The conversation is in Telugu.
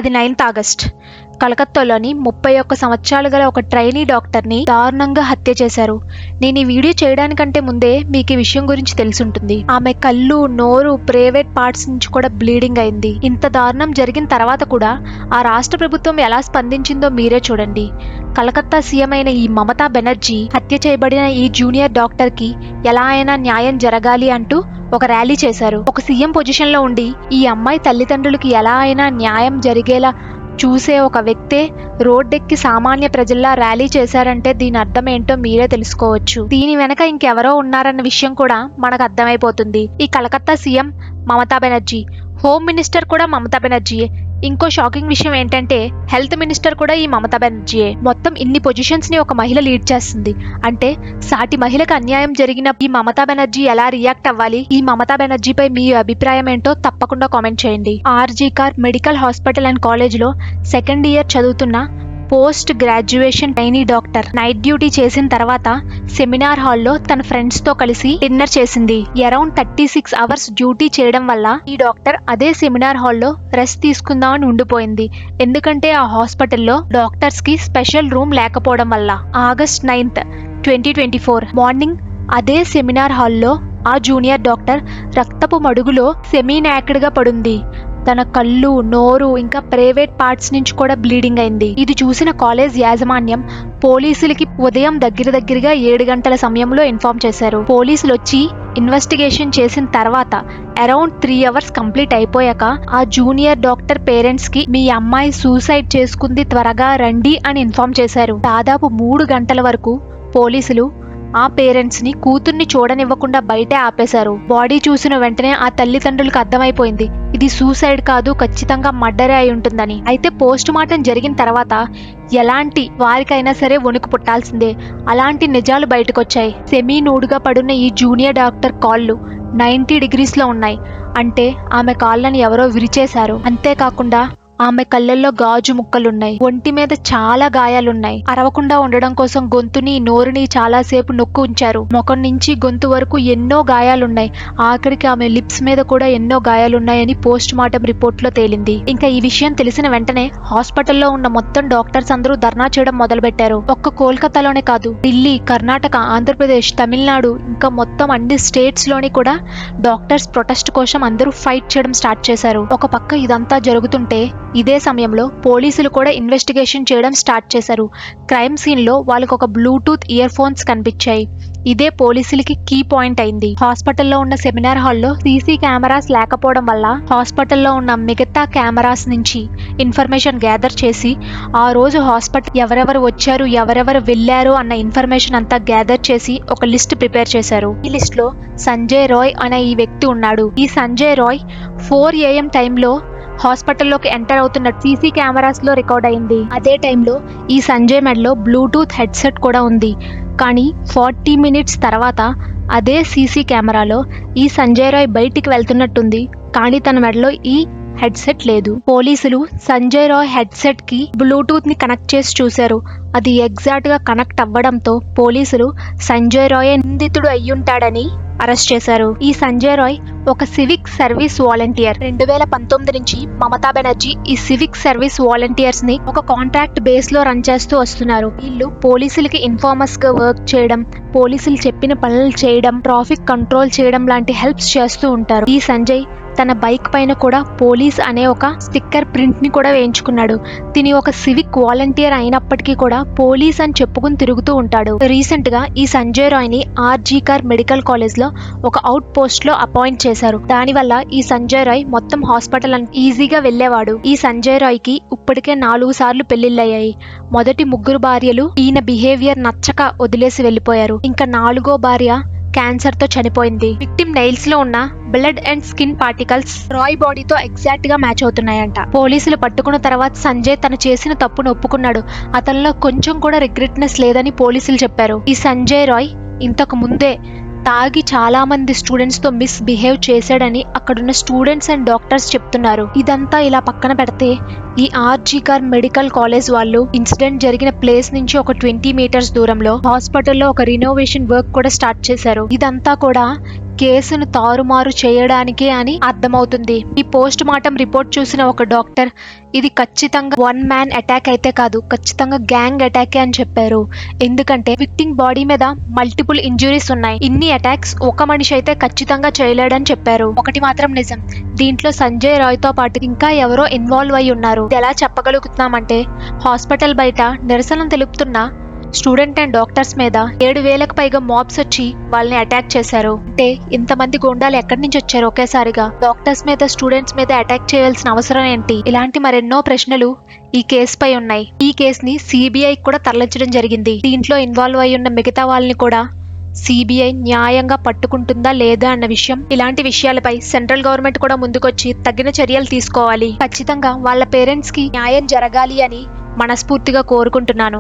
అది 9th ఆగస్ట్. కలకత్తాలోని 31 సంవత్సరాలు గల ఒక ట్రైనీ డాక్టర్ని దారుణంగా హత్య చేశారు. నేను ఈ వీడియో చేయడానికంటే ముందే మీకు ఈ విషయం గురించి తెలుసుంటుంది. ఆమె కళ్ళు, నోరు, ప్రైవేట్ పార్ట్స్ నుంచి కూడా బ్లీడింగ్ అయింది. ఇంత దారుణం జరిగిన తర్వాత కూడా ఆ రాష్ట్ర ప్రభుత్వం ఎలా స్పందించిందో మీరే చూడండి. కలకత్తా సీఎం అయిన ఈ మమతా బెనర్జీ హత్య చేయబడిన ఈ జూనియర్ డాక్టర్ కి ఎలా అయినా న్యాయం జరగాలి అంటూ ఒక ర్యాలీ చేశారు. ఒక సీఎం పొజిషన్ లో ఉండి ఈ అమ్మాయి తల్లిదండ్రులకి ఎలా అయినా న్యాయం జరిగేలా చూసే ఒక వ్యక్తే రోడ్డెక్కి సామాన్య ప్రజల్లా ర్యాలీ చేశారంటే దీని అర్థం ఏంటో మీరే తెలుసుకోవచ్చు. దీని వెనక ఇంకెవరో ఉన్నారన్న విషయం కూడా మనకు అర్థమైపోతుంది. ఈ Calcutta CM Mamata Banerjee, home minister కూడా మమతా బెనర్జీయే. ఇంకో షాకింగ్ విషయం ఏంటంటే హెల్త్ మినిస్టర్ కూడా ఈ మమతా బెనర్జీయే. మొత్తం ఇన్ని పొజిషన్స్ ని ఒక మహిళ లీడ్ చేస్తుంది అంటే సాటి మహిళకు అన్యాయం జరిగిన ఈ మమతా బెనర్జీ ఎలా రియాక్ట్ అవ్వాలి? ఈ మమతా బెనర్జీపై మీ అభిప్రాయం ఏంటో తప్పకుండా కామెంట్ చేయండి. RG Kar medical hospital and కాలేజ్లో సెకండ్ ఇయర్ చదువుతున్న post graduation trainee doctor night duty చేసిన తర్వాత సెమినార్ హాల్లో తన ఫ్రెండ్స్ తో కలిసి డిన్నర్ చేసింది. అరౌండ్ 36 అవర్స్ డ్యూటీ చేయడం వల్ల ఈ డాక్టర్ అదే సెమినార్ హాల్లో రెస్ట్ తీసుకుందామని ఉండిపోయింది. ఎందుకంటే ఆ హాస్పిటల్లో డాక్టర్స్ కి స్పెషల్ రూమ్ లేకపోవడం వల్ల. ఆగస్ట్ 9th, 2024 మార్నింగ్ అదే సెమినార్ హాల్లో ఆ జూనియర్ డాక్టర్ రక్తపు మడుగులో సెమీ నాక్డ్ గా పడుంది. తన కళ్ళు, నోరు ఇంకా ప్రైవేట్ పార్ట్స్ నుంచి కూడా బ్లీడింగ్ అయింది. ఇది చూసిన కాలేజ్ యాజమాన్యం పోలీసులకి ఉదయం దగ్గరగా 7 గంటల సమయంలో ఇన్ఫార్మ్ చేశారు. పోలీసులు వచ్చి ఇన్వెస్టిగేషన్ చేసిన తర్వాత అరౌండ్ 3 అవర్స్ కంప్లీట్ అయిపోయాక ఆ జూనియర్ డాక్టర్ పేరెంట్స్ కి మీ అమ్మాయి సూసైడ్ చేసుకుంది, త్వరగా రండి అని ఇన్ఫార్మ్ చేశారు. దాదాపు 3 గంటల వరకు పోలీసులు ఆ పేరెంట్స్ ని కూతుర్ని చూడనివ్వకుండా బయటే ఆపేశారు. బాడీ చూసిన వెంటనే ఆ తల్లిదండ్రులకు అర్థమైపోయింది ఇది సూసైడ్ కాదు, ఖచ్చితంగా మర్డరే అయి ఉంటుందని. అయితే పోస్ట్ మార్టం జరిగిన తర్వాత ఎలాంటి వారికైనా సరే వణుకు పుట్టాల్సిందే. అలాంటి నిజాలు బయటకొచ్చాయి. సెమీ నూడుగా పడున్న ఈ జూనియర్ డాక్టర్ కాళ్ళు 90 degrees లో ఉన్నాయి. అంటే ఆమె కాళ్ళని ఎవరో విరిచేశారు. అంతేకాకుండా ఆమె కళ్ళల్లో గాజు ముక్కలున్నాయి. ఒంటి మీద చాలా గాయాలున్నాయి. అరవకుండా ఉండడం కోసం గొంతుని, నోరుని చాలాసేపు నొక్కు ఉంచారు. ముఖం నుంచి గొంతు వరకు ఎన్నో గాయాలున్నాయి. ఆఖరికి ఆమె లిప్స్ మీద కూడా ఎన్నో గాయాలున్నాయని పోస్ట్ మార్టం రిపోర్ట్ లో తేలింది. ఇంకా ఈ విషయం తెలిసిన వెంటనే హాస్పిటల్లో ఉన్న మొత్తం డాక్టర్స్ అందరూ ధర్నా చేయడం మొదలుపెట్టారు. ఒక్క కోల్కతాలోనే కాదు, ఢిల్లీ, కర్ణాటక, ఆంధ్రప్రదేశ్, తమిళనాడు ఇంకా మొత్తం అన్ని స్టేట్స్ లోని కూడా డాక్టర్స్ ప్రొటెస్ట్ కోసం అందరూ ఫైట్ చేయడం స్టార్ట్ చేశారు. ఒక పక్క ఇదంతా జరుగుతుంటే ఇదే సమయంలో పోలీసులు కూడా ఇన్వెస్టిగేషన్ చేయడం స్టార్ట్ చేశారు. క్రైమ్ సీన్ లో వాళ్ళకు ఒక బ్లూటూత్ ఇయర్ ఫోన్స్ కనిపించాయి. ఇదే పోలీసులకి కీ పాయింట్ అయింది. హాస్పిటల్లో ఉన్న సెమినార్ హాల్లో సీసీ కెమెరాస్ లేకపోవడం వల్ల హాస్పిటల్లో ఉన్న మిగతా కెమెరాస్ నుంచి ఇన్ఫర్మేషన్ గ్యాదర్ చేసి ఆ రోజు హాస్పిటల్ ఎవరెవరు వచ్చారు, ఎవరెవరు వెళ్లారు అన్న ఇన్ఫర్మేషన్ అంతా గ్యాదర్ చేసి ఒక లిస్ట్ ప్రిపేర్ చేశారు. ఈ లిస్ట్ లో సంజయ్ రాయ్ అనే ఈ వ్యక్తి ఉన్నాడు. ఈ సంజయ్ రాయ్ 4 AM టైంలో హాస్పిటల్లోకి ఎంటర్ అవుతున్న సీసీ కెమెరాస్ లో రికార్డ్ అయింది. అదే టైంలో ఈ సంజయ్ మెడలో బ్లూటూత్ హెడ్సెట్ కూడా ఉంది. కానీ 40 minutes తర్వాత అదే సీసీ కెమెరాలో ఈ సంజయ్ రాయ్ బయటికి వెళ్తున్నట్టుంది. కానీ తన మెడలో ఈ హెడ్సెట్ లేదు. పోలీసులు సంజయ్ రాయ్ హెడ్సెట్ కి బ్లూటూత్ ని కనెక్ట్ చేసి చూశారు. అది ఎగ్జాక్ట్ గా కనెక్ట్ అవ్వడంతో పోలీసులు సంజయ్ రాయ్ నిందితుడు అయ్యుంటాడని అరెస్ట్ చేశారు. ఈ సంజయ్ రాయ్ ఒక సివిక్ సర్వీస్ వాలంటీర్. 2019 నుంచి మమతా బెనర్జీ ఈ సివిక్ సర్వీస్ వాలంటీర్స్ ని ఒక కాంట్రాక్ట్ బేస్ లో రన్ చేస్తూ వస్తున్నారు. వీళ్ళు పోలీసులకి ఇన్ఫార్మర్స్ గా వర్క్ చేయడం, పోలీసులు చెప్పిన పనులు చేయడం, ట్రాఫిక్ కంట్రోల్ చేయడం లాంటి హెల్ప్స్ చేస్తూ ఉంటారు. ఈ సంజయ్ తన బైక్ పైన కూడా పోలీస్ అనే ఒక స్టిక్కర్ ప్రింట్ ని కూడా వేయించుకున్నాడు. తిని ఒక సివిక్ వాలంటీర్ అయినప్పటికీ కూడా పోలీస్ అని చెప్పుకుని తిరుగుతూ ఉంటాడు. రీసెంట్ గా ఈ సంజయ్ రాయ్ ని ఆర్జీ కార్ మెడికల్ కాలేజ్ లో ఒక అవుట్ పోస్ట్ లో అపాయింట్ చేశారు. దానివల్ల ఈ సంజయ్ రాయ్ మొత్తం హాస్పిటల్ ఈజీగా వెళ్లేవాడు. ఈ సంజయ్ రాయ్ కి ఇప్పటికే 4 సార్లు పెళ్లిళ్ళయ్యాయి. మొదటి 3 భార్యలు ఈయన బిహేవియర్ నచ్చక వదిలేసి వెళ్లిపోయారు. ఇంకా 4వ భార్య క్యాన్సర్ తో చనిపోయింది. విక్టిమ్ నెయిల్స్ లో ఉన్న blood and skin particles Rai బాడీతో ఎగ్జాక్ట్ గా మ్యాచ్ అవుతున్నాయంట. పోలీసులు పట్టుకున్న తర్వాత సంజయ్ తను చేసిన తప్పును ఒప్పుకున్నాడు. అతనిలో కొంచెం కూడా రిగ్రెట్నెస్ లేదని పోలీసులు చెప్పారు. ఈ సంజయ్ రాయ్ ఇంతకు ముందే తాగి చాలా మంది స్టూడెంట్స్ తో మిస్బిహేవ్ చేశాడని అక్కడున్న స్టూడెంట్స్ అండ్ డాక్టర్స్ చెప్తున్నారు. ఇదంతా ఇలా పక్కన పెడితే ఈ ఆర్జీ కార్ మెడికల్ కాలేజ్ వాళ్ళు ఇన్సిడెంట్ జరిగిన ప్లేస్ నుంచి ఒక 20 meters దూరంలో హాస్పిటల్లో ఒక రినోవేషన్ వర్క్ కూడా స్టార్ట్ చేశారు. ఇదంతా కూడా కేసును తారుమారు చేయడానికే అని అర్థమవుతుంది. ఈ పోస్ట్ మార్టం రిపోర్ట్ చూసిన ఒక డాక్టర్ ఇది ఖచ్చితంగా వన్ మ్యాన్ అటాక్ అయితే కాదు, ఖచ్చితంగా గ్యాంగ్ అటాకే అని చెప్పారు. ఎందుకంటే విక్టిమ్ బాడీ మీద మల్టిపుల్ ఇంజురీస్ ఉన్నాయి. ఇన్ని అటాక్స్ ఒక మనిషి అయితే ఖచ్చితంగా చేయలేడని చెప్పారు. ఒకటి మాత్రం నిజం, దీంట్లో సంజయ్ రాయ్ తో పాటు ఇంకా ఎవరో ఇన్వాల్వ్ అయి ఉన్నారు. ఎలా చెప్పగలుగుతున్నామంటే హాస్పిటల్ బయట నిరసన తెలుపుతున్న స్టూడెంట్ అండ్ డాక్టర్స్ మీద 7,000కు పైగా మాబ్స్ వచ్చి వాళ్ళని అటాక్ చేశారు. అంటే ఇంతమంది గూండాలు ఎక్కడి నుంచి వచ్చారు ఒకేసారిగా? డాక్టర్స్ మీద స్టూడెంట్స్ మీద అటాక్ చేయాల్సిన అవసరం ఏంటి? ఇలాంటి మరెన్నో ప్రశ్నలు ఈ కేసుపై ఉన్నాయి. ఈ కేసుని సిబిఐ కూడా తరలించడం జరిగింది. దీంట్లో ఇన్వాల్వ్ అయి ఉన్న మిగతా వాళ్ళని కూడా సిబిఐ న్యాయంగా పట్టుకుంటుందా లేదా అన్న విషయం, ఇలాంటి విషయాలపై సెంట్రల్ గవర్నమెంట్ కూడా ముందుకొచ్చి తగిన చర్యలు తీసుకోవాలి. ఖచ్చితంగా వాళ్ళ పేరెంట్స్ కి న్యాయం జరగాలి అని మనస్ఫూర్తిగా కోరుకుంటున్నాను.